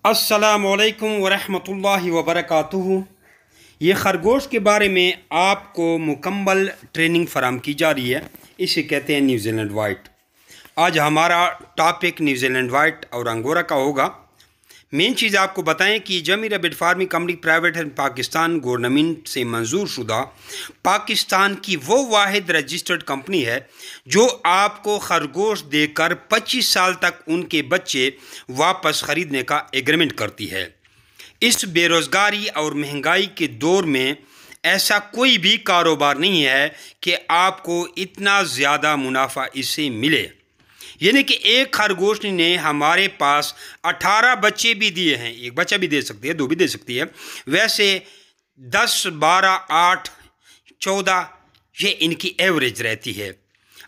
अस्सलामुअलैकुम वरहमतुल्लाहि वबरकातुहू। ये खरगोश के बारे में आपको मुकम्मल ट्रेनिंग फराम की जा रही है। इसे कहते हैं न्यूजीलैंड वाइट। आज हमारा टॉपिक न्यूजीलैंड वाइट और अंगोरा का होगा। मेन चीज़ आपको बताएं कि जमी रैबिट फार्मिंग कंपनी प्राइवेट है पाकिस्तान गवर्नमेंट से मंजूर शुदा पाकिस्तान की वो वाहिद रजिस्टर्ड कंपनी है जो आपको खरगोश देकर 25 साल तक उनके बच्चे वापस ख़रीदने का एग्रीमेंट करती है। इस बेरोज़गारी और महंगाई के दौर में ऐसा कोई भी कारोबार नहीं है कि आपको इतना ज़्यादा मुनाफा इससे मिले। यानी कि एक खरगोश ने हमारे पास 18 बच्चे भी दिए हैं। एक बच्चा भी दे सकती है, दो भी दे सकती है। वैसे 10, 12, 8, 14 ये इनकी एवरेज रहती है।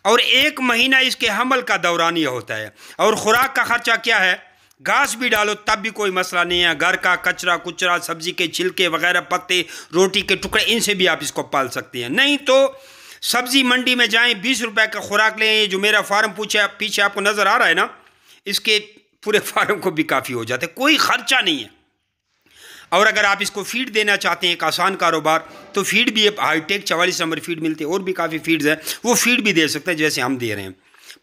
और एक महीना इसके हमल का दौरान ये होता है। और खुराक का खर्चा क्या है? घास भी डालो तब भी कोई मसला नहीं है। घर का कचरा कुचरा, सब्जी के छिलके वगैरह, पत्ते, रोटी के टुकड़े, इनसे भी आप इसको पाल सकती हैं। नहीं तो सब्जी मंडी में जाएं, 20 रुपए का खुराक लें। जो मेरा फार्म पीछे आपको नज़र आ रहा है ना, इसके पूरे फार्म को भी काफ़ी हो जाता है, कोई खर्चा नहीं है। और अगर आप इसको फीड देना चाहते हैं, एक आसान कारोबार, तो फीड भी हाईटेक 44 नंबर फीड मिलते हैं। और भी काफ़ी फीड्स हैं, वो फीड भी दे सकते हैं जैसे हम दे रहे हैं।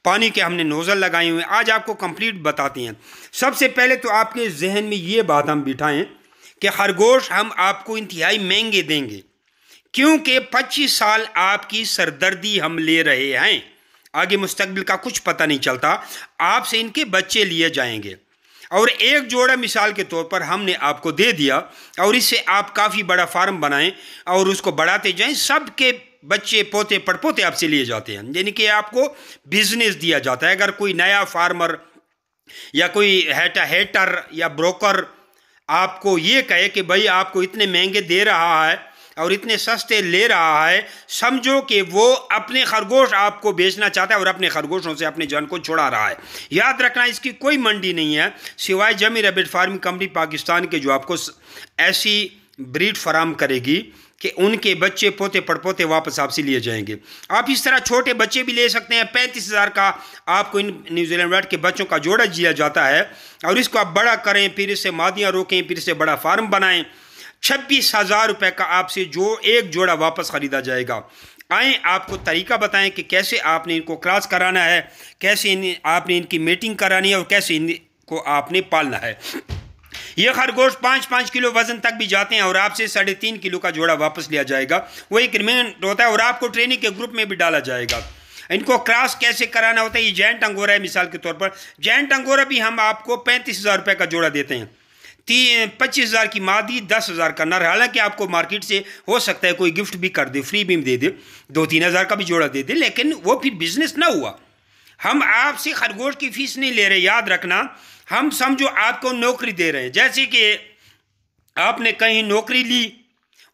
पानी के हमने नोज़ल लगाए हुए हैं। आज आपको कंप्लीट बताते हैं। सबसे पहले तो आपके जहन में ये बात हम बिठाएं कि खरगोश हम आपको इंतहाई महंगे देंगे, क्योंकि 25 साल आपकी सरदर्दी हम ले रहे हैं। आगे मुस्तकबिल का कुछ पता नहीं चलता। आपसे इनके बच्चे लिए जाएंगे और एक जोड़ा मिसाल के तौर पर हमने आपको दे दिया और इससे आप काफ़ी बड़ा फार्म बनाएं और उसको बढ़ाते जाएं। सबके बच्चे पोते पड़पोते आपसे लिए जाते हैं, यानी कि आपको बिजनेस दिया जाता है। अगर कोई नया फार्मर या कोई हेटर या ब्रोकर आपको ये कहे कि भाई आपको इतने महंगे दे रहा है और इतने सस्ते ले रहा है, समझो कि वो अपने खरगोश आपको बेचना चाहता है और अपने खरगोशों से अपने जान को छुड़ा रहा है। याद रखना, इसकी कोई मंडी नहीं है सिवाय जमी रैबिट फार्मिंग कंपनी पाकिस्तान के, जो आपको ऐसी ब्रीड फराम करेगी कि उनके बच्चे पोते पड़पोते वापस आपसे लिए जाएंगे। आप इस तरह छोटे बच्चे भी ले सकते हैं। 35,000 का आपको इन न्यूजीलैंड वाइट के बच्चों का जोड़ा दिया जाता है और इसको आप बड़ा करें, फिर इससे मादियाँ रोकें, फिर इससे बड़ा फार्म बनाएं। 26,000 रुपये का आपसे जो एक जोड़ा वापस ख़रीदा जाएगा। आएँ आपको तरीका बताएं कि कैसे आपने इनको क्रॉस कराना है, कैसे आपने इनकी मीटिंग करानी है और कैसे इनको आपने पालना है। ये खरगोश 5-5 किलो वजन तक भी जाते हैं और आपसे 3.5 किलो का जोड़ा वापस लिया जाएगा। वो एक एग्रीमेंट होता है और आपको ट्रेनिंग के ग्रुप में भी डाला जाएगा। इनको क्रॉस कैसे कराना होता है? ये जैंट अंगोरा है मिसाल के तौर पर। जैंट अंगोरा भी हम आपको 35,000 रुपये का जोड़ा देते हैं। 25,000 की मादी, 10,000 का नर। हालांकि आपको मार्केट से हो सकता है कोई गिफ्ट भी कर दे, फ्री भी दे दे, 2-3 हज़ार का भी जोड़ा दे दे, लेकिन वो फिर बिजनेस ना हुआ। हम आपसे खरगोश की फीस नहीं ले रहे। याद रखना, हम समझो आपको नौकरी दे रहे हैं। जैसे कि आपने कहीं नौकरी ली,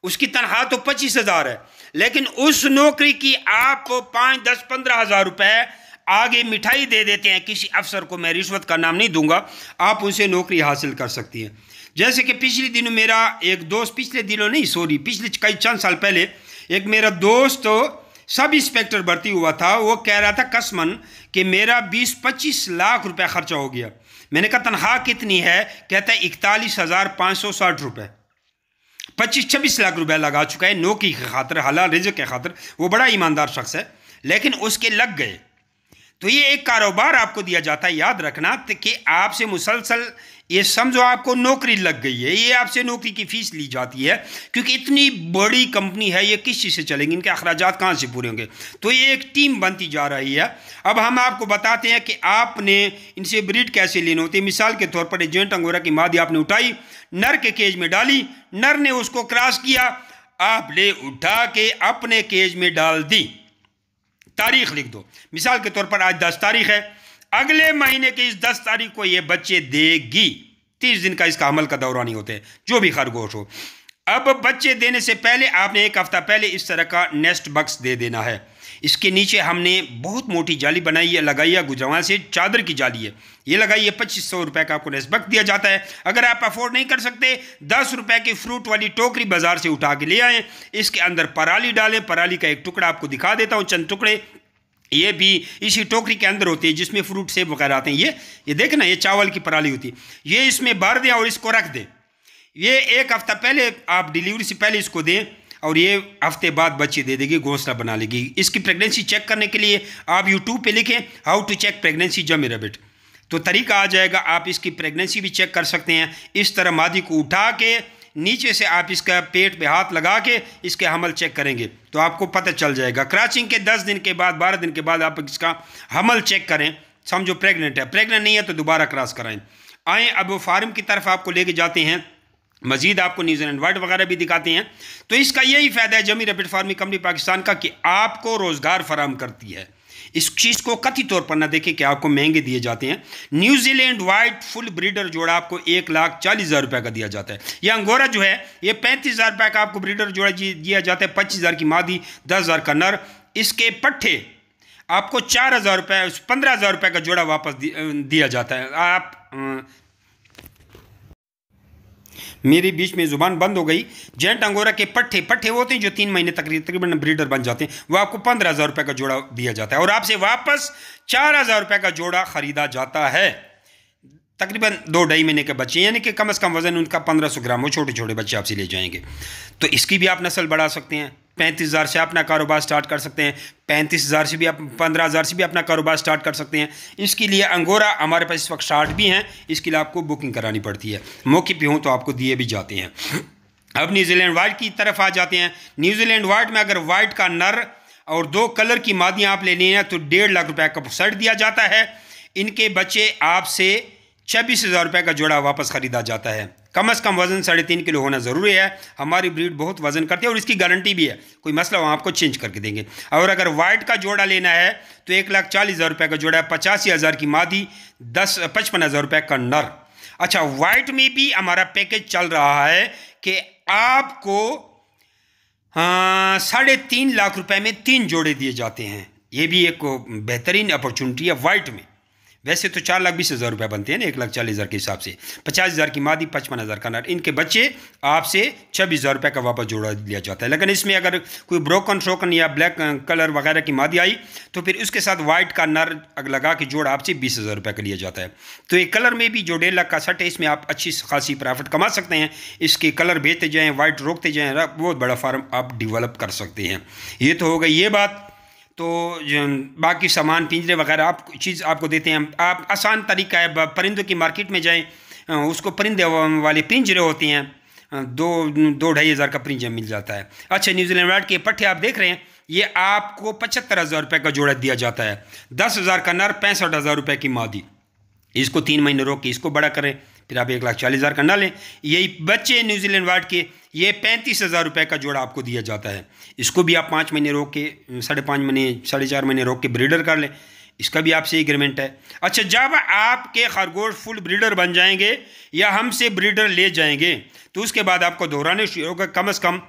उसकी तनख्वाह तो 25,000 है, लेकिन उस नौकरी की आप 5, 10, 15,000 रुपये आगे मिठाई दे देते हैं किसी अफसर को। मैं रिश्वत का नाम नहीं दूंगा, आप उनसे नौकरी हासिल कर सकती हैं। जैसे कि पिछले दिनों मेरा एक दोस्त, पिछले कई चंद साल पहले एक मेरा दोस्त सब इंस्पेक्टर भर्ती हुआ था। वो कह रहा था कसमन कि मेरा 20-25 लाख रुपए खर्चा हो गया। मैंने कहा तनख्वाह कितनी है? कहता है 41,560 रुपये। 25-26 लाख रुपए लगा चुका है नौकरी की खातिर, हलाल रिज़्क़ के खातिर। वो बड़ा ईमानदार शख्स है, लेकिन उसके लग गए। तो ये एक कारोबार आपको दिया जाता है। याद रखना कि आपसे मुसलसल, ये समझो आपको नौकरी लग गई है, ये आपसे नौकरी की फ़ीस ली जाती है, क्योंकि इतनी बड़ी कंपनी है, ये किस चीज़ से चलेगी, इनके अखराजात कहाँ से पूरे होंगे। तो ये एक टीम बनती जा रही है। अब हम आपको बताते हैं कि आपने इनसे ब्रीड कैसे लेनी होती है। मिसाल के तौर पर एजेंट अंगोरा की मादी आपने उठाई, नर के केज में डाली, नर ने उसको क्रॉस किया, आपने उठा के अपने केज में डाल दी। तारीख लिख दो, मिसाल के तौर पर आज 10 तारीख है, अगले महीने की इस 10 तारीख को ये बच्चे देगी। 30 दिन का इसका हमल का दौरान ही होते हैं, जो भी खरगोश हो। अब बच्चे देने से पहले आपने 1 हफ्ता पहले इस तरह का नेस्ट बक्स दे देना है। इसके नीचे हमने बहुत मोटी जाली बनाई है, लगाई है गुजरावां से, चादर की जाली है, ये लगाई है। 2500 रुपये का आपको नेस्ट बक्स दिया जाता है। अगर आप अफोर्ड नहीं कर सकते, 10 रुपये की फ्रूट वाली टोकरी बाजार से उठा के ले आएँ, इसके अंदर पराली डालें। पराली का एक टुकड़ा आपको दिखा देता हूँ, चंद टुकड़े ये भी इसी टोकरी के अंदर होती है जिसमें फ्रूट सेब वगैरह आते हैं। ये देखें ना, ये चावल की पराली होती है। ये इसमें भर दें और इसको रख दें। ये 1 हफ्ता पहले आप डिलीवरी से पहले इसको दें और ये हफ्ते बाद बच्चे दे देगी, घोंसला बना लेगी। इसकी प्रेगनेंसी चेक करने के लिए आप यूट्यूब पे लिखें हाउ टू चेक प्रेगनेंसी जमी रैबिट, तो तरीका आ जाएगा। आप इसकी प्रेगनेंसी भी चेक कर सकते हैं। इस तरह मादी को उठा के नीचे से आप इसका पेट पे हाथ लगा के इसके हमल चेक करेंगे तो आपको पता चल जाएगा। क्रॉचिंग के 10 दिन के बाद 12 दिन के बाद आप इसका हमल चेक करें, समझो प्रेग्नेंट है। प्रेग्नेंट नहीं है तो दोबारा क्रॉस कराएं। आए अब फार्म की तरफ आपको लेके जाते हैं, मजीद आपको न्यूजीलैंड वाइट वगैरह भी दिखाते हैं। तो इसका यही फ़ायदा है जमी रैबिट फार्मिंग कंपनी पाकिस्तान का कि आपको रोज़गार फराम करती है। इस चीज़ को कतई तौर पर ना देखें कि आपको महंगे दिए जाते हैं। न्यूजीलैंड वाइट फुल ब्रीडर जोड़ा आपको 1,40,000 रुपये का दिया जाता है। यह अंगोरा जो है ये 35,000 रुपये का आपको ब्रीडर जोड़ा दिया जाता है। 25,000 की मादी, 10,000 का नर। इसके पट्ठे आपको 4,000 रुपये, 15,000 रुपये का जोड़ा वापस दिया जाता है। आप मेरी बीच में ज़ुबान बंद हो गई। जेंट अंगोरा के पट्ठे वो होते हैं जो 3 महीने तकरीबन ब्रीडर बन जाते हैं, वो आपको 15,000 रुपये का जोड़ा दिया जाता है और आपसे वापस 4,000 रुपये का जोड़ा ख़रीदा जाता है। तकरीबन 2-2.5 महीने के बच्चे, यानी कि कम से कम वज़न उनका 1500 ग्राम हो। छोटे छोटे बच्चे आपसे ले जाएंगे तो इसकी भी आप नस्ल बढ़ा सकते हैं। 35,000 से अपना कारोबार स्टार्ट कर सकते हैं। 35,000 से भी आप 15,000 से भी अपना कारोबार स्टार्ट कर सकते हैं। इसके लिए अंगोरा हमारे पास इस वक्त स्टार्ट भी हैं। इसके लिए आपको बुकिंग करानी पड़ती है। मौके पे हों तो आपको दिए भी जाते हैं। अब न्यूजीलैंड वाइट की तरफ आ जाते हैं। न्यूजीलैंड वाइट में अगर वाइट का नर और 2 कलर की मादियाँ आप लेनी हैं तो 1.5 लाख रुपये का सेट दिया जाता है। इनके बच्चे आपसे 26,000 रुपये का जोड़ा वापस ख़रीदा जाता है। कम से कम वज़न 3.5 किलो होना ज़रूरी है। हमारी ब्रीड बहुत वज़न करती है और इसकी गारंटी भी है, कोई मसला वहाँ आपको चेंज करके देंगे। और अगर वाइट का जोड़ा लेना है तो 1,40,000 रुपये का जोड़ा है। 85,000 की मादी, 55,000 रुपये का नर। अच्छा, वाइट में भी हमारा पैकेज चल रहा है कि आपको 3.5 लाख रुपये में 3 जोड़े दिए जाते हैं। ये भी एक बेहतरीन अपॉर्चुनिटी है वाइट में। वैसे तो 4,20,000 रुपये बनते हैं ना 1,40,000 के हिसाब से। 50,000 की मादी, 55,000 का नर। इनके बच्चे आपसे 26,000 रुपये का वापस जोड़ा लिया जाता है। लेकिन इसमें अगर कोई ब्रोकन शोकन या ब्लैक कलर वगैरह की मादी आई तो फिर उसके साथ वाइट का नर लगा के जोड़ा आपसे 20,000 रुपये का लिया जाता है। तो एक कलर में भी जो 1.5 लाख का सेट है, इसमें आप अच्छी खासी प्रॉफिट कमा सकते हैं। इसके कलर बेचते जाएँ, वाइट रोकते जाएँ, बहुत बड़ा फार्म आप डिवेलप कर सकते हैं। ये तो हो गई ये बात। तो बाकी सामान पिंजरे वगैरह आप चीज़ आपको देते हैं। आप आसान तरीका है, परिंदों की मार्केट में जाएं, उसको परिंदे वाले पिंजरे होते हैं, 2-2.5 हज़ार का पिंजरा मिल जाता है। अच्छा, न्यूजीलैंड वाइट के पट्टे आप देख रहे हैं, ये आपको 75,000 रुपये का जोड़ा दिया जाता है। 10,000 का नर, 65,000 रुपये की मादी। इसको 3 महीने रोक के इसको बड़ा करें, फिर आप 1,40,000 का ना लें। यही बच्चे न्यूजीलैंड वाइट के ये 35,000 रुपये का जोड़ा आपको दिया जाता है। इसको भी आप 5 महीने रोक के, 5.5 महीने, 4.5 महीने रोक के ब्रीडर कर लें। इसका भी आपसे एग्रीमेंट है। अच्छा, जब आपके खरगोश फुल ब्रीडर बन जाएंगे या हमसे ब्रीडर ले जाएंगे तो उसके बाद आपको दोहराने शुरू होगा। कम से कम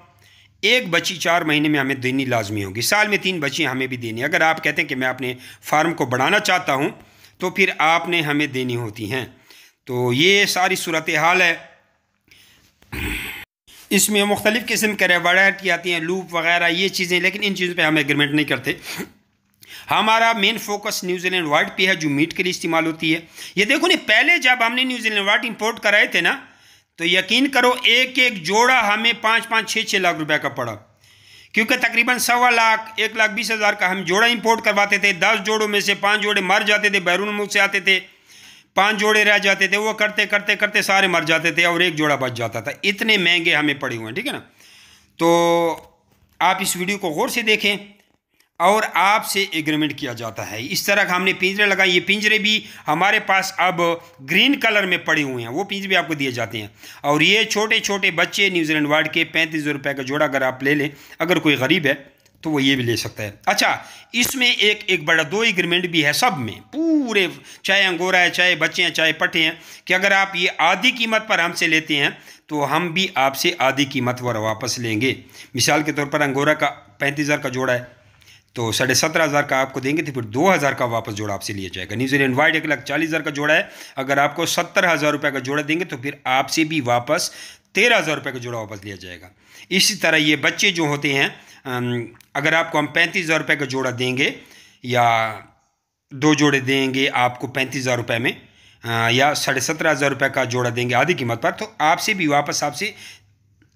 1 बच्ची 4 महीने में हमें देनी लाजमी होगी। साल में 3 बच्चियाँ हमें भी देनी। अगर आप कहते हैं कि मैं अपने फार्म को बढ़ाना चाहता हूँ तो फिर आपने हमें देनी होती हैं। तो ये सारी सूरत हाल है। इसमें मुख्तलिफ़ किस्म के वैरायटी आती हैं, लूप वगैरह ये चीज़ें, लेकिन इन चीज़ों पे हम एग्रीमेंट नहीं करते। हमारा मेन फोकस न्यूजीलैंड वाइट पे है जो मीट के लिए इस्तेमाल होती है। ये देखो ना, पहले जब हमने न्यूजीलैंड वाइट इंपोर्ट कराए थे ना, तो यकीन करो एक एक जोड़ा हमें 5-5, 6-6 लाख रुपए का पड़ा, क्योंकि तकरीबन 1.25 लाख, 1,20,000 का हम जोड़ा इंपोर्ट करवाते थे। 10 जोड़ों में से 5 जोड़े मर जाते थे, बैरून मुल्क से आते थे, 5 जोड़े रह जाते थे। वो करते करते करते सारे मर जाते थे और 1 जोड़ा बच जाता था। इतने महंगे हमें पड़े हुए हैं, ठीक है ना। तो आप इस वीडियो को गौर से देखें और आपसे एग्रीमेंट किया जाता है। इस तरह का हमने पिंजरे लगाए। ये पिंजरे भी हमारे पास अब ग्रीन कलर में पड़े हुए हैं, वो पिंजरे भी आपको दिए जाते हैं। और ये छोटे छोटे बच्चे न्यूजीलैंड वाइट के 35,000 रुपये का जोड़ा अगर आप ले लें, अगर कोई गरीब है तो वो ये भी ले सकता है। अच्छा, इसमें एक बड़ा 2 एग्रीमेंट भी है सब में, पूरे, चाहे अंगोरा है, चाहे बच्चे हैं, चाहे पट्टे हैं, कि अगर आप ये आधी कीमत पर हमसे लेते हैं तो हम भी आपसे आधी कीमत पर वापस लेंगे। मिसाल के तौर पर अंगोरा का 35,000 का जोड़ा है तो 17,500 का आपको देंगे, तो फिर 2,000 का वापस जोड़ा आपसे लिया जाएगा। न्यूजीलैंड वाइट 1,40,000 का जोड़ा है, अगर आपको 70,000 रुपये का जोड़ा देंगे तो फिर आपसे भी वापस 13,000 रुपये का जोड़ा वापस लिया जाएगा। इसी तरह ये बच्चे जो होते हैं, अगर आपको हम 35,000 रुपये का जोड़ा देंगे, या 2 जोड़े देंगे आपको 35,000 रुपये में, या 17,500 रुपये का जोड़ा देंगे आधी कीमत पर, तो आपसे भी वापस आपसे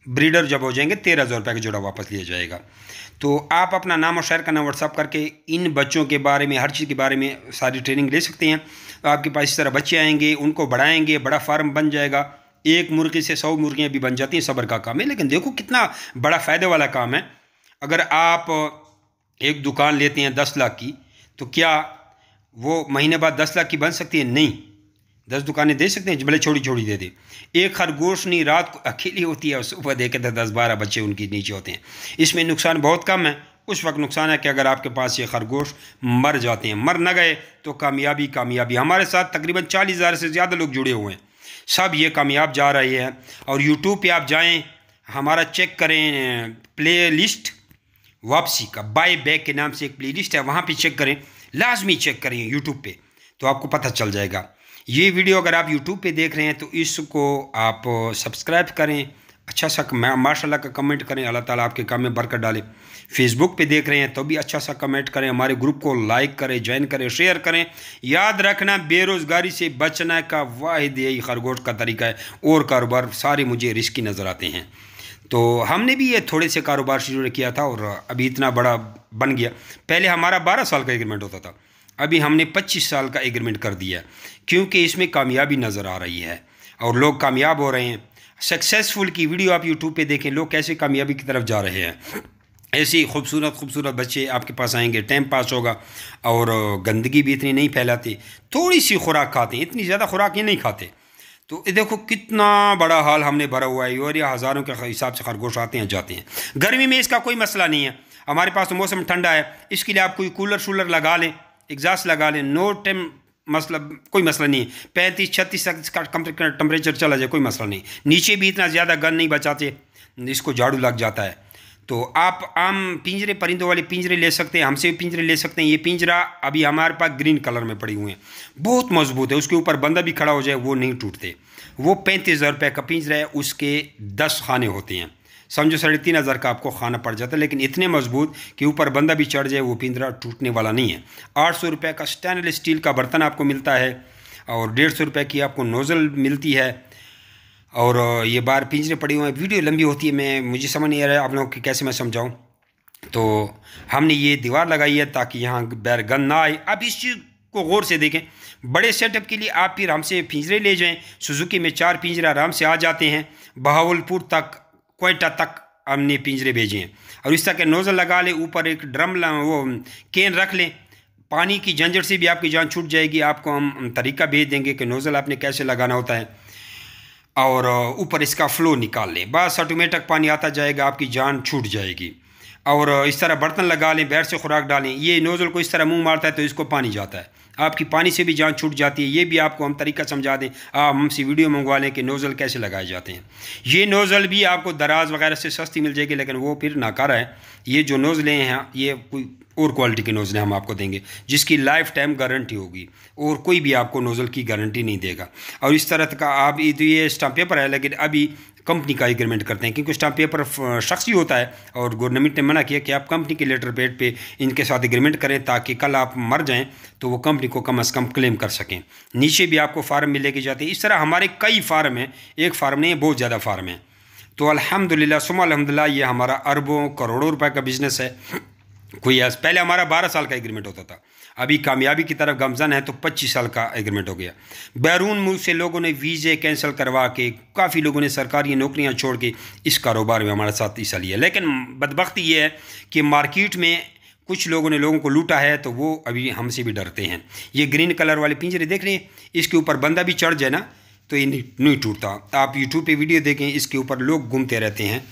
ब्रीडर जब हो जाएंगे 13,000 रुपये का जोड़ा वापस लिया जाएगा। तो आप अपना नाम और शहर का नाम व्हाट्सअप करके इन बच्चों के बारे में, हर चीज़ के बारे में सारी ट्रेनिंग ले सकते हैं। तो आपके पास इस तरह बच्चे आएंगे, उनको बढ़ाएंगे, बड़ा फार्म बन जाएगा। एक मुर्गी से 100 मुर्गियाँ भी बन जाती हैं। सब्र का काम है, लेकिन देखो कितना बड़ा फ़ायदे वाला काम है। अगर आप एक दुकान लेते हैं 10 लाख की, तो क्या वो महीने बाद 10 लाख की बन सकती है? नहीं। 10 दुकानें दे सकते हैं, भले छोटी छोटी दे दे। एक खरगोश नहीं रात को अकेली होती है, सुबह देखे तो 10-12 बच्चे उनके नीचे होते हैं। इसमें नुकसान बहुत कम है। उस वक्त नुकसान है कि अगर आपके पास ये खरगोश मर जाते हैं, मर न गए तो कामयाबी कामयाबी। हमारे साथ तकरीबन 40,000 से ज़्यादा लोग जुड़े हुए हैं, सब ये कामयाब जा रहे हैं। और यूट्यूब पे आप जाएं, हमारा चेक करें प्ले लिस्ट वापसी का, बाय बैक के नाम से एक प्ले लिस्ट है, वहाँ पे चेक करें, लाजमी चेक करें यूट्यूब पे, तो आपको पता चल जाएगा। ये वीडियो अगर आप यूट्यूब पे देख रहे हैं तो इसको आप सब्सक्राइब करें, अच्छा सा माशाल्लाह का कमेंट करें, अल्लाह ताला आपके काम में बरकत डाले। फेसबुक पे देख रहे हैं तो भी अच्छा सा कमेंट करें, हमारे ग्रुप को लाइक करें, ज्वाइन करें, शेयर करें। याद रखना, बेरोज़गारी से बचने का वाहिद यही खरगोश का तरीका है। और कारोबार सारे मुझे रिस्की नज़र आते हैं। तो हमने भी ये थोड़े से कारोबार शुरू किया था और अभी इतना बड़ा बन गया। पहले हमारा 12 साल का एग्रीमेंट होता था, अभी हमने 25 साल का एग्रीमेंट कर दिया, क्योंकि इसमें कामयाबी नज़र आ रही है और लोग कामयाब हो रहे हैं। सक्सेसफुल की वीडियो आप यूट्यूब पे देखें, लोग कैसे कामयाबी की तरफ जा रहे हैं। ऐसे ही खूबसूरत खूबसूरत बच्चे आपके पास आएंगे, टाइम पास होगा और गंदगी भी इतनी नहीं फैलाते। थोड़ी सी खुराक खाते हैं, इतनी ज़्यादा खुराक ये नहीं खाते। तो ये देखो कितना बड़ा हाल हमने भरा हुआ है, और ये हज़ारों के हिसाब से खरगोश आते हैं जाते हैं। गर्मी में इसका कोई मसला नहीं है, हमारे पास तो मौसम ठंडा है, इसके लिए आप कोई कूलर शूलर लगा लें, एग्जास्ट लगा लें, नो टाइम मतलब कोई मसला नहीं है। 35-36 तक इसका टेम्परेचर चला जाए, कोई मसला नहीं। नीचे भी इतना ज़्यादा गन नहीं बचाते, इसको झाड़ू लग जाता है। तो आप आम पिंजरे, परिंदों वाले पिंजरे ले सकते हैं, हमसे भी पिंजरे ले सकते हैं। ये पिंजरा अभी हमारे पास ग्रीन कलर में पड़े हुए हैं, बहुत मजबूत है, उसके ऊपर बंदा भी खड़ा हो जाए वो नहीं टूटते। वो 35,000 रुपये का पिंजरा है, उसके 10 खाने होते हैं, समझो 3,500 का आपको खाना पड़ जाता है। लेकिन इतने मजबूत कि ऊपर बंदा भी चढ़ जाए वो पिंजरा टूटने वाला नहीं है। 800 रुपये का स्टेनलेस स्टील का बर्तन आपको मिलता है और 150 रुपये की आपको नोज़ल मिलती है। और ये बाहर पिंजरे पड़े हुए हैं। वीडियो लंबी होती है, मुझे समझ नहीं आ रहा है आप लोगों की कैसे मैं समझाऊँ। तो हमने ये दीवार लगाई है ताकि यहाँ बैर गन ना आए। आप इस चीज़ को गौर से देखें। बड़े सेटअप के लिए आप फिर हमसे पिंजरे ले जाएं। सुजुकी में 4 पिंजरे आराम से आ जाते हैं। बहावलपुर तक, क्वेटा तक हमने पिंजरे भेजे हैं। और इस तरह के नोज़ल लगा लें, ऊपर एक ड्रम वो कैन रख लें, पानी की झंझट से भी आपकी जान छूट जाएगी। आपको हम तरीका भेज देंगे कि नोज़ल आपने कैसे लगाना होता है, और ऊपर इसका फ़्लो निकाल लें, बस ऑटोमेटिक पानी आता जाएगा, आपकी जान छूट जाएगी। और इस तरह बर्तन लगा लें, बैर से खुराक डालें। ये नोज़ल को इस तरह मुंह मारता है तो इसको पानी जाता है, आपकी पानी से भी जान छूट जाती है। ये भी आपको हम तरीका समझा दें, आप हमसे वीडियो मंगवा लें कि नोज़ल कैसे लगाए जाते हैं। ये नोज़ल भी आपको दराज वगैरह से सस्ती मिल जाएगी, लेकिन वो फिर नाकारा है। ये जो नोज़लें हैं ये कोई और क्वालिटी के नोज़लें हम आपको देंगे जिसकी लाइफ टाइम गारंटी होगी, और कोई भी आपको नोज़ल की गारंटी नहीं देगा। और इस तरह का आप ये स्टाम्प पेपर है, लेकिन अभी कंपनी का एग्रीमेंट करते हैं, क्योंकि स्टाम्प पेपर शख्सी होता है और गवर्नमेंट ने मना किया कि आप कंपनी के लेटर पेड पे इनके साथ एग्रीमेंट करें, ताकि कल आप मर जाएं तो वो कंपनी को कम अज़ कम क्लेम कर सकें। नीचे भी आपको फार्म मिलेगी जाती है। इस तरह हमारे कई फार्म हैं, एक फार्म नहीं है, बहुत ज़्यादा फार्म है। तो अल्हम्दुलिल्लाह सुम्मा अल्हम्दुलिल्लाह ये हमारा अरबों करोड़ों रुपए का बिज़नेस है। कोई पहले हमारा 12 साल का एग्रीमेंट होता था, अभी कामयाबी की तरफ गमजन है तो 25 साल का एग्रीमेंट हो गया। बैरून मुल्क से लोगों ने वीज़े कैंसिल करवा के, काफ़ी लोगों ने सरकारी नौकरियां छोड़ के इस कारोबार में हमारे साथ हिस्सा लिया। लेकिन बदबख्ती ये है कि मार्केट में कुछ लोगों ने लोगों को लूटा है, तो वो अभी हमसे भी डरते हैं। ये ग्रीन कलर वाले पिंजरे देख रहे हैं, इसके ऊपर बंदा भी चढ़ जाए ना तो ये नहीं टूटता। आप यूट्यूब पे वीडियो देखें, इसके ऊपर लोग घूमते रहते हैं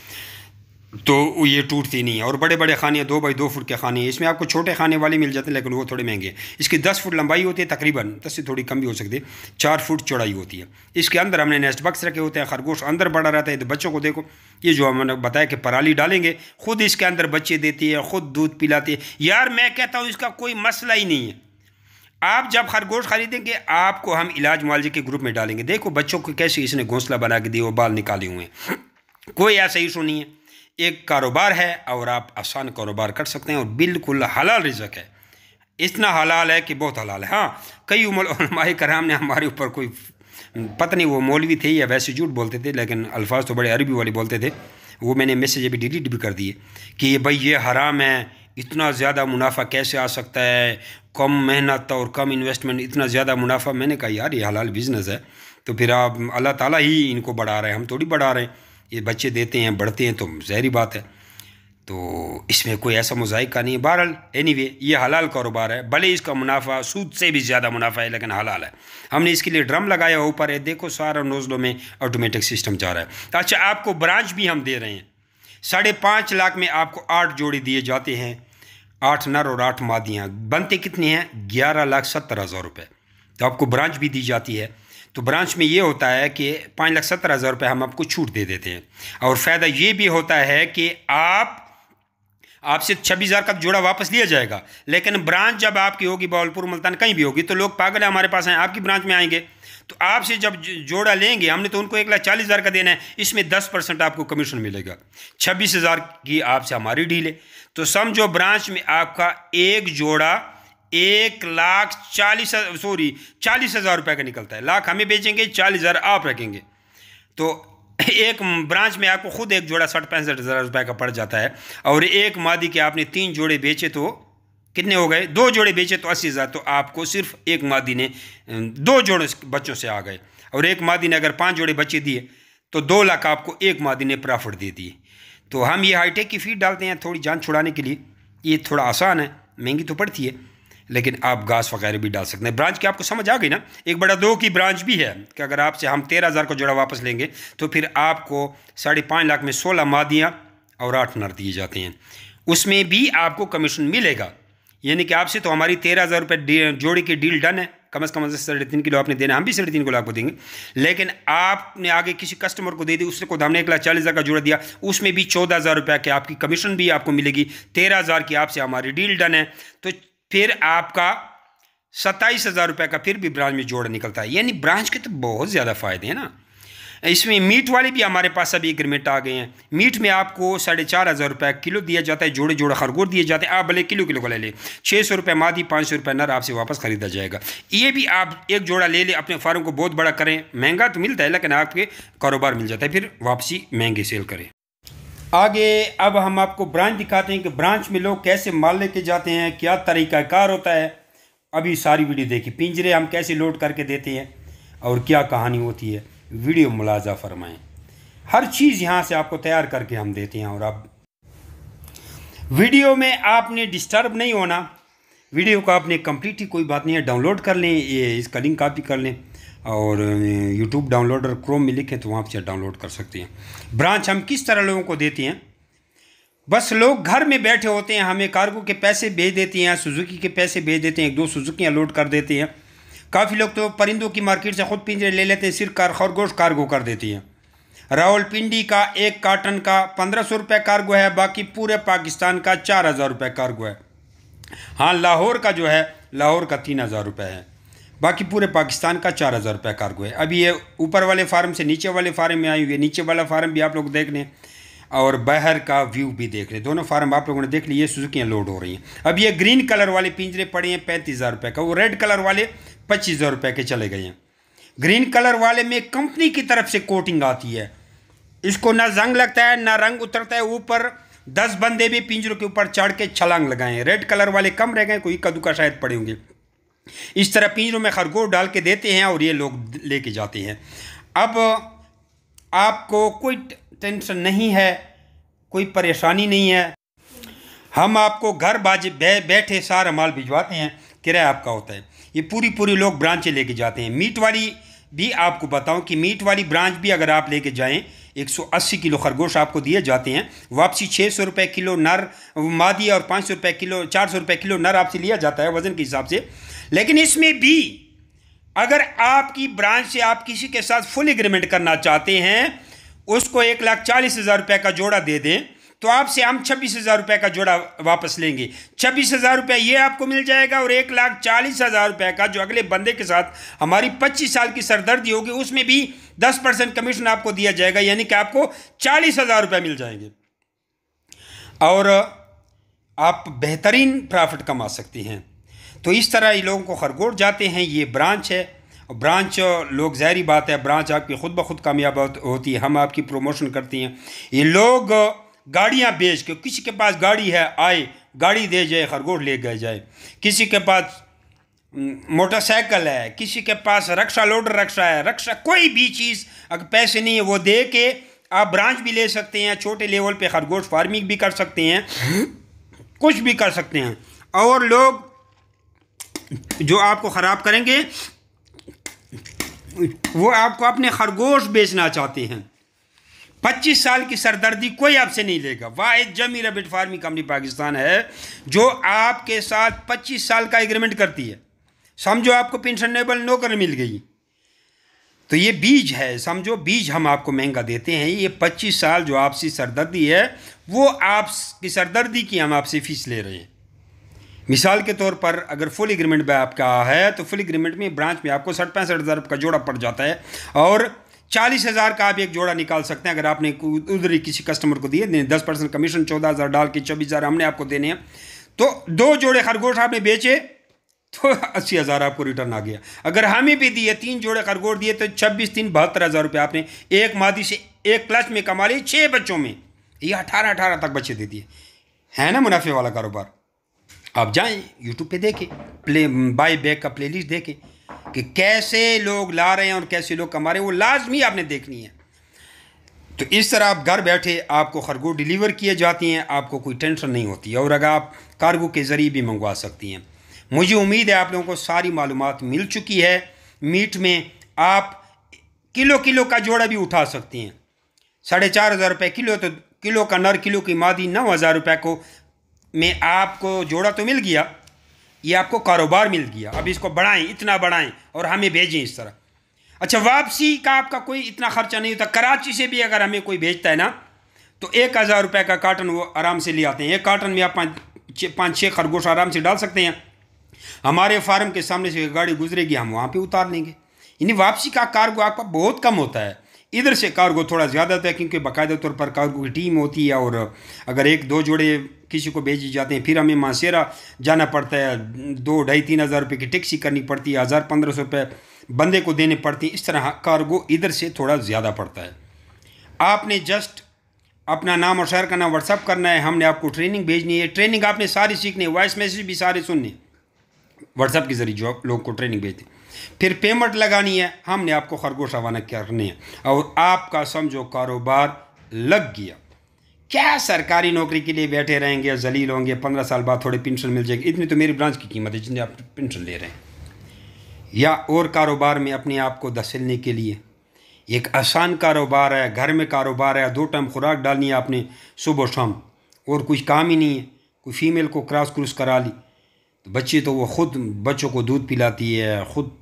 तो ये टूटती नहीं है। और बड़े बड़े खाने 2 बाई 2 फुट के खाने हैं, इसमें आपको छोटे खाने वाले मिल जाते हैं, लेकिन वो थोड़े महंगे हैं। इसकी 10 फुट लंबाई होती है, तकरीबन 10 से थोड़ी कम भी हो सकती है, 4 फुट चौड़ाई होती है। इसके अंदर हमने नेस्ट बक्स रखे होते हैं, खरगोश अंदर बड़ा रहता है। तो बच्चों को देखो, ये जो हमने बताया कि पराली डालेंगे, खुद इसके अंदर बच्चे देती है, खुद दूध पिलाती है। यार मैं कहता हूँ इसका कोई मसला ही नहीं है। आप जब खरगोश खरीदेंगे आपको हम इलाज मुआवजे के ग्रुप में डालेंगे। देखो बच्चों को कैसे इसने घोंसला बना के दिए, वो बाल निकाले हुए हैं। कोई ऐसा इशू नहीं है, एक कारोबार है और आप आसान कारोबार कर सकते हैं और बिल्कुल हलाल रिज़्क है। इतना हलाल है कि बहुत हलाल है। हाँ, कई उलमाए कराम ने हमारे ऊपर कोई पता नहीं वो मौलवी थे या वैसे झूठ बोलते थे, लेकिन अल्फाज तो बड़े अरबी वाले बोलते थे। वो मैंने मैसेज अभी डिलीट भी कर दिए कि भाई ये हराम है, इतना ज़्यादा मुनाफा कैसे आ सकता है, कम मेहनत और कम इन्वेस्टमेंट इतना ज़्यादा मुनाफा। मैंने कहा यार ये हलाल बिज़नेस है, तो फिर आप अल्लाह ताला ही इनको बढ़ा रहे हैं, हम थोड़ी बढ़ा रहे हैं। ये बच्चे देते हैं बढ़ते हैं तो ज़ाहिरी बात है, तो इसमें कोई ऐसा मुज़ाहिका नहीं है। बहरहाल एनीवे ये हलाल कारोबार है, भले इसका मुनाफा सूद से भी ज़्यादा मुनाफा है, लेकिन हलाल है। हमने इसके लिए ड्रम लगाया ऊपर है, देखो सारा नोज़लों में ऑटोमेटिक सिस्टम जा रहा है। अच्छा, आपको ब्रांच भी हम दे रहे हैं। 5.5 लाख में आपको 8 जोड़े दिए जाते हैं, 8 नर और 8 मादियाँ। बनते कितने हैं? 11,70,000 रुपये। तो आपको ब्रांच भी दी जाती है। तो ब्रांच में ये होता है कि 5,70,000 रुपये हम आपको छूट दे देते हैं, और फ़ायदा ये भी होता है कि आपसे 26,000 का जोड़ा वापस लिया जाएगा। लेकिन ब्रांच जब आपकी होगी, बहावलपुर, मुल्तान कहीं भी होगी, तो लोग पागल है हमारे पास हैं, आपकी ब्रांच में आएंगे। तो आपसे जब जोड़ा लेंगे, हमने तो उनको 1,40,000 का देना है, इसमें 10% आपको कमीशन मिलेगा। 26,000 की आपसे हमारी डील है। तो समझो ब्रांच में आपका एक जोड़ा 40,000 रुपये का निकलता है। लाख हमें बेचेंगे, 40,000 आप रखेंगे, तो एक ब्रांच में आपको खुद एक जोड़ा 60-65,000 रुपये का पड़ जाता है। और एक मादी के आपने 3 जोड़े बेचे तो कितने हो गए? 2 जोड़े बेचे तो 80,000। तो आपको सिर्फ एक मादी ने 2 जोड़े बच्चों से आ गए, और एक मादी ने अगर 5 जोड़े बच्चे दिए तो 2 लाख आपको एक मादी ने प्रॉफिट दे दिए। तो हम ये हाईटेक की फीड डालते हैं थोड़ी जान छुड़ाने के लिए। ये थोड़ा आसान है, महंगी तो पड़ती है, लेकिन आप घास वगैरह भी डाल सकते हैं। ब्रांच की आपको समझ आ गई ना? 1/2 की ब्रांच भी है कि अगर आपसे हम 13,000 को जोड़ा वापस लेंगे तो फिर आपको 5.5 लाख में 16 मादियाँ और 8 नर दिए जाते हैं। उसमें भी आपको कमीशन मिलेगा, यानी कि आपसे तो हमारी 13,000 रुपये जोड़ी की डील डन है। कम से कम 3.5 किलो आपने देना, हम भी 3.5 किलो आपको देंगे। लेकिन आपने आगे किसी कस्टमर को दे दी, उसको हमने 1,40,000 का जोड़ा दिया, उसमें भी 14,000 रुपये की आपकी कमीशन भी आपको मिलेगी। 13,000 की आपसे हमारी डील डन है, तो फिर आपका 27,000 रुपये का फिर भी ब्रांच में जोड़ निकलता है। यानी ब्रांच के तो बहुत ज़्यादा फ़ायदे हैं ना। इसमें मीट वाले भी हमारे पास अभी एग्रीमेंट आ गए हैं। मीट में आपको 4,500 रुपये किलो दिया जाता है, जोड़े जोड़े खरगोश दिए जाते हैं। आप भले किलो किलो का ले लें, 600 रुपये मादी, 500 रुपये नर आपसे वापस ख़रीदा जाएगा। ये भी आप एक जोड़ा ले लें, अपने फार्म को बहुत बड़ा करें, महंगा तो मिलता है लेकिन आपके कारोबार मिल जाता है, फिर वापसी महंगे सेल करें। आगे अब हम आपको ब्रांच दिखाते हैं कि ब्रांच में लोग कैसे माल लेके जाते हैं, क्या तरीक़ाकार होता है। अभी सारी वीडियो देखिए, पिंजरे हम कैसे लोड करके देते हैं और क्या कहानी होती है, वीडियो मुलाजा फरमाएं। हर चीज़ यहाँ से आपको तैयार करके हम देते हैं, और आप वीडियो में आपने डिस्टर्ब नहीं होना। वीडियो को आपने कंप्लीट ही कोई बात नहीं है, डाउनलोड कर लें, ये इसका लिंक कॉपी कर लें और यूट्यूब डाउनलोडर क्रोम में लिखें तो वहाँ से डाउनलोड कर सकते हैं। ब्रांच हम किस तरह लोगों को देते हैं, बस लोग घर में बैठे होते हैं, हमें कार्गो के पैसे भेज देते हैं, सुजुकी के पैसे भेज देते हैं, 1-2 सुजुकियाँ लोड कर देते हैं। काफ़ी लोग तो परिंदों की मार्केट से खुद पिंजरे ले लेते हैं, सिर्फ खरगोश कार्गो कर देती हैं। रावलपिंडी का एक कार्टन का 1,500 रुपये कार्गो है, बाकी पूरे पाकिस्तान का 4,000 रुपये कार्गो है। हाँ, लाहौर का जो है, लाहौर का 3,000 रुपये है, बाकी पूरे पाकिस्तान का 4,000 रुपये कार्गो है। अभी ये ऊपर वाले फार्म से नीचे वाले फार्म में आई हुई है, नीचे वाला फार्म भी आप लोग देख लें और बाहर का व्यू भी देख लें। दोनों फार्म आप लोगों ने देख लिए, सुजुकियाँ लोड हो रही हैं। अब ये ग्रीन कलर वाले पिंजरे पड़े हैं 35,000 रुपये का, वो रेड कलर वाले 25,000 रुपये के चले गए हैं। ग्रीन कलर वाले में कंपनी की तरफ से कोटिंग आती है, इसको ना जंग लगता है ना रंग उतरता है। ऊपर 10 बंदे भी पिंजरों के ऊपर चढ़ के छलांग लगाए हैं। रेड कलर वाले कम रह गए, कोई कद्दू शायद पड़े होंगे। इस तरह पिंजरों में खरगोश डाल के देते हैं और ये लोग लेके जाते हैं। अब आपको कोई टेंशन नहीं है, कोई परेशानी नहीं है, हम आपको घर बैठे सारा माल भिजवाते हैं, किराया आपका होता है। ये पूरी लोग ब्रांचें लेके जाते हैं। मीट वाली भी आपको बताऊं कि मीट वाली ब्रांच भी अगर आप लेके जाएं, 180 किलो खरगोश आपको दिए जाते हैं, वापसी 600 रुपये किलो नर मादी और 500 रुपये किलो 400 रुपये किलो नर आपसे लिया जाता है वज़न के हिसाब से। लेकिन इसमें भी अगर आपकी ब्रांच से आप किसी के साथ फुल एग्रीमेंट करना चाहते हैं, उसको 1,40,000 रुपये का जोड़ा दे दें, तो आपसे हम 26,000 रुपये का जोड़ा वापस लेंगे। 26,000 रुपये ये आपको मिल जाएगा, और 1,40,000 रुपये का जो अगले बंदे के साथ हमारी 25 साल की सरदर्दी होगी, उसमें भी 10% कमीशन आपको दिया जाएगा, यानी कि आपको 40,000 रुपये मिल जाएंगे और आप बेहतरीन प्रॉफिट कमा सकते हैं। तो इस तरह ये लोगों को खरगोश जाते हैं। ये ब्रांच है, ब्रांच लोग ज़ाहिरी बात है ब्रांच आपकी ख़ुद ब खुद कामयाब होती है, हम आपकी प्रमोशन करती हैं। ये लोग गाड़ियाँ बेच के, किसी के पास गाड़ी है आए गाड़ी दे जाए खरगोश ले गए जाए, किसी के पास मोटरसाइकिल है, किसी के पास रक्षा लोडर रक्षा है, रक्षा कोई भी चीज़ अगर पैसे नहीं है वो दे के आप ब्रांच भी ले सकते हैं, छोटे लेवल पे खरगोश फार्मिंग भी कर सकते हैं, कुछ भी कर सकते हैं। और लोग जो आपको ख़राब करेंगे वो आपको अपने खरगोश बेचना चाहते हैं। 25 साल की सरदर्दी कोई आपसे नहीं लेगा। वाहिद जमी रैबिट फार्मिंग कंपनी पाकिस्तान है जो आपके साथ 25 साल का एग्रीमेंट करती है। समझो आपको पेंशनेबल नौकरी मिल गई तो ये बीज है, समझो बीज हम आपको महंगा देते हैं। ये 25 साल जो आपसी सरदर्दी है वो आपकी सरदर्दी की हम आपसे फीस ले रहे हैं। मिसाल के तौर पर अगर फुल एग्रीमेंट में आपका है तो फुल एग्रीमेंट में ब्रांच में आपको 60-65 हज़ार का जोड़ा पड़ जाता है और 40,000 का आप एक जोड़ा निकाल सकते हैं। अगर आपने उधर ही किसी कस्टमर को दिए 10% कमीशन 14,000 डाल के 24,000 हमने आपको देने हैं, तो 2 जोड़े खरगोश आपने बेचे तो 80,000 आपको रिटर्न आ गया। अगर हमें भी दिए 3 जोड़े खरगोश दिए तो 26-3 72,000 रुपये आपने एक मादी से एक क्लच में कमा लिए। 6 बच्चों में ये 18 तक बच्चे दे दिए, है ना मुनाफे वाला कारोबार। आप जाएं यूट्यूब पे देखें, बाय बैक का प्लेलिस्ट देखें कि कैसे लोग ला रहे हैं और कैसे लोग कमा रहे हैं, वो लाजमी आपने देखनी है। तो इस तरह आप घर बैठे आपको खरगोश डिलीवर किए जाती हैं, आपको कोई टेंशन नहीं होती और अगर आप कार्गो के ज़रिए भी मंगवा सकती हैं। मुझे उम्मीद है आप लोगों को सारी मालूमात मिल चुकी है। मीट में आप किलो का जोड़ा भी उठा सकती हैं। 4,500 रुपये किलो, तो किलो का नर किलो की मादी 9,000 रुपये को में आपको जोड़ा तो मिल गया, ये आपको कारोबार मिल गया। अब इसको बढ़ाएं, इतना बढ़ाएं और हमें भेजें इस तरह। अच्छा, वापसी का आपका कोई इतना खर्चा नहीं होता। कराची से भी अगर हमें कोई भेजता है ना तो 1,000 रुपये का कार्टन वो आराम से ले आते हैं। एक कार्टन में आप 5-6 खरगोश आराम से डाल सकते हैं। हमारे फार्म के सामने से गाड़ी गुजरेगी, हम वहाँ पे उतार लेंगे। यानी वापसी का कार्गो आपका बहुत कम होता है। इधर से कार्गो थोड़ा ज़्यादा होता है क्योंकि बाकायदा तौर पर कार्गो की टीम होती है और अगर 1-2 जोड़े किसी को भेजे जाते हैं फिर हमें मासेरा जाना पड़ता है, 2-2.5-3 हज़ार रुपये की टैक्सी करनी पड़ती है, 1,000-1,500 रुपये बंदे को देने पड़ती हैं। इस तरह कार्गो इधर से थोड़ा ज़्यादा पड़ता है। आपने जस्ट अपना नाम और शहर का नाम व्हाट्सअप करना है, हमने आपको ट्रेनिंग भेजनी है। ट्रेनिंग आपने सारी सीखनी है, वॉइस मैसेज भी सारे सुनने व्हाट्सअप के ज़रिए जो आप लोग को ट्रेनिंग भेजते हैं। फिर पेमेंट लगानी है, हमने आपको खरगोश रवाना करने हैं और आपका समझो कारोबार लग गया। क्या सरकारी नौकरी के लिए बैठे रहेंगे, जलील होंगे, 15 साल बाद थोड़ी पेंशन मिल जाएगी। इतनी तो मेरी ब्रांच की कीमत है जितनी आप पेंशन ले रहे हैं। या और कारोबार में अपने आप को धसेलने के लिए एक आसान कारोबार है, घर में कारोबार है, 2 टाइम खुराक डालनी है आपने सुबह शाम और कुछ काम ही नहीं है। कोई फीमेल को क्रॉस क्रूस करा ली तो बच्चे तो वो ख़ुद बच्चों को दूध पिलाती है, ख़ुद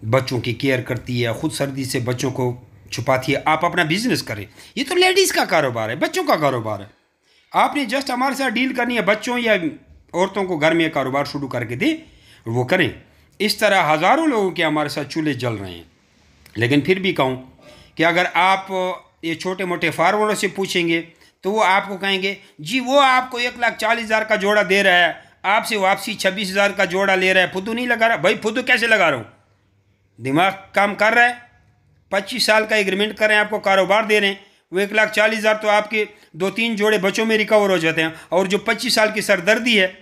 बच्चों की केयर करती है, ख़ुद सर्दी से बच्चों को छुपाती है। आप अपना बिजनेस करें, ये तो लेडीज़ का कारोबार है, बच्चों का कारोबार है। आपने जस्ट हमारे साथ डील करनी है, बच्चों या औरतों को घर में कारोबार शुरू करके दे वो करें। इस तरह हज़ारों लोगों के हमारे साथ चूल्हे जल रहे हैं। लेकिन फिर भी कहूँ कि अगर आप ये छोटे मोटे फार्मरों से पूछेंगे तो वो आपको कहेंगे जी वो आपको 1,40,000 का जोड़ा दे रहा है, आपसे वापसी 26,000 का जोड़ा ले रहा है, फुद्दू नहीं लगा रहा। भाई फुद्दू कैसे लगा रहा हूँ, दिमाग काम कर रहा है। 25 साल का एग्रीमेंट कर रहे हैं, आपको कारोबार दे रहे हैं। वो 1,40,000 तो आपके 2-3 जोड़े बच्चों में रिकवर हो जाते हैं। और जो 25 साल की सरदर्दी है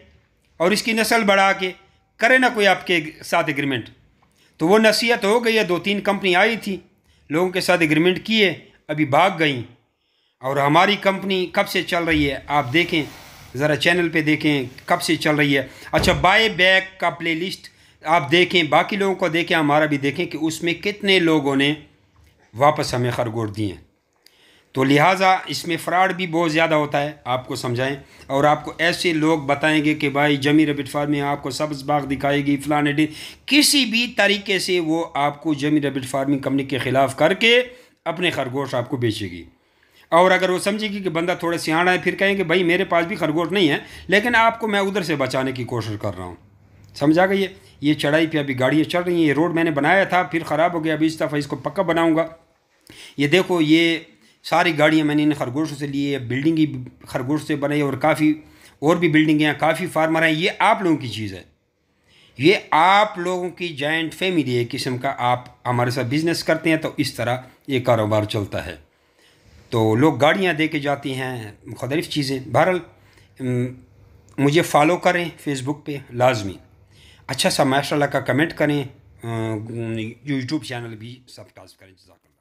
और इसकी नस्ल बढ़ा के करे ना कोई आपके साथ एग्रीमेंट, तो वो नसीहत हो गई है। 2-3 कंपनी आई थी, लोगों के साथ एग्रीमेंट किए, अभी भाग गई। और हमारी कंपनी कब से चल रही है आप देखें, ज़रा चैनल पे देखें कब से चल रही है। अच्छा, बाय बैक का प्लेलिस्ट आप देखें, बाकी लोगों को देखें, हमारा भी देखें कि उसमें कितने लोगों ने वापस हमें खरगोश दिए। तो लिहाजा इसमें फ़्रॉड भी बहुत ज़्यादा होता है, आपको समझाएं। और आपको ऐसे लोग बताएंगे कि भाई जमी रैबिट फार्म में आपको सब्ज़ बाग दिखाएगी फलाने डे, किसी भी तरीके से वो आपको जमी रैबिट फार्मिंग कंपनी के ख़िलाफ़ करके अपने खरगोश आपको बेचेगी। और अगर वो समझेगी कि बंदा थोड़ा सियाना है, फिर कहेंगे भाई मेरे पास भी खरगोश नहीं है लेकिन आपको मैं उधर से बचाने की कोशिश कर रहा हूँ। समझा गई? ये चढ़ाई पे अभी गाड़ियाँ चल रही हैं। ये रोड मैंने बनाया था फिर ख़राब हो गया, अभी इस दफ़ा इसको पक्का बनाऊँगा। ये देखो, ये सारी गाड़ियाँ मैंने इन खरगोशों से ली है, बिल्डिंग ही खरगोश से बनाई और काफ़ी और भी बिल्डिंगें हैं, काफ़ी फार्मर हैं। ये आप लोगों की चीज़ है, ये आप लोगों की जॉइंट फैमिली एक किस्म का, आप हमारे साथ बिज़नेस करते हैं तो इस तरह ये कारोबार चलता है। तो लोग गाड़ियाँ दे के जाती हैं, मुख्तलिफ़ चीज़ें। बहरहाल मुझे फ़ॉलो करें फेसबुक पे लाजमी, अच्छा सा माशाल्लाह का कमेंट करें, यूट्यूब चैनल भी सब्सक्राइब करें। जज़ाकल्लाह।